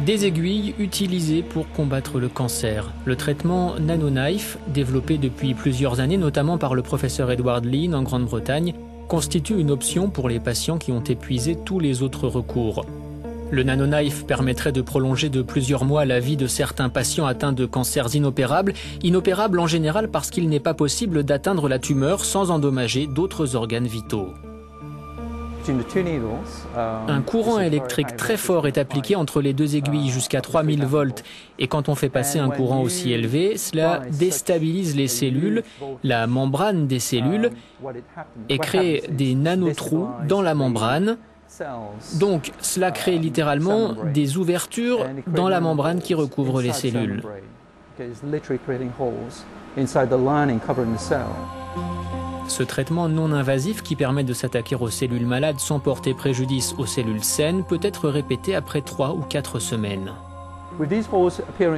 Des aiguilles utilisées pour combattre le cancer. Le traitement NanoKnife, développé depuis plusieurs années notamment par le professeur Edward Lean en Grande-Bretagne, constitue une option pour les patients qui ont épuisé tous les autres recours. Le NanoKnife permettrait de prolonger de plusieurs mois la vie de certains patients atteints de cancers inopérables, inopérables en général parce qu'il n'est pas possible d'atteindre la tumeur sans endommager d'autres organes vitaux. Un courant électrique très fort est appliqué entre les deux aiguilles jusqu'à 3000 volts et quand on fait passer un courant aussi élevé, cela déstabilise les cellules, la membrane des cellules et crée des nanotrous dans la membrane. Donc cela crée littéralement des ouvertures dans la membrane qui recouvre les cellules. Ce traitement non invasif qui permet de s'attaquer aux cellules malades sans porter préjudice aux cellules saines peut être répété après 3 ou 4 semaines.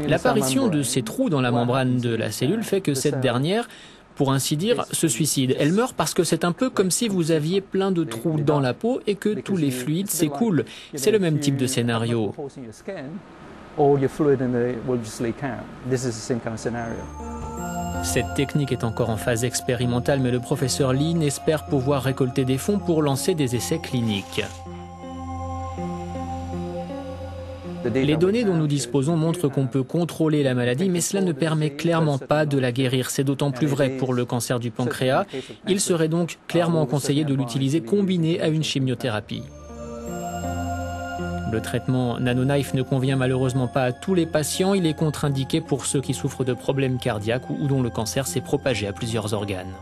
L'apparition de ces trous dans la membrane de la cellule fait que cette dernière, pour ainsi dire, se suicide. Elle meurt parce que c'est un peu comme si vous aviez plein de trous dans la peau et que tous les fluides s'écoulent. C'est le même type de scénario. Cette technique est encore en phase expérimentale, mais le professeur Lean espère pouvoir récolter des fonds pour lancer des essais cliniques. Les données dont nous disposons montrent qu'on peut contrôler la maladie, mais cela ne permet clairement pas de la guérir. C'est d'autant plus vrai pour le cancer du pancréas. Il serait donc clairement conseillé de l'utiliser combiné à une chimiothérapie. Le traitement NanoKnife ne convient malheureusement pas à tous les patients. Il est contre-indiqué pour ceux qui souffrent de problèmes cardiaques ou dont le cancer s'est propagé à plusieurs organes.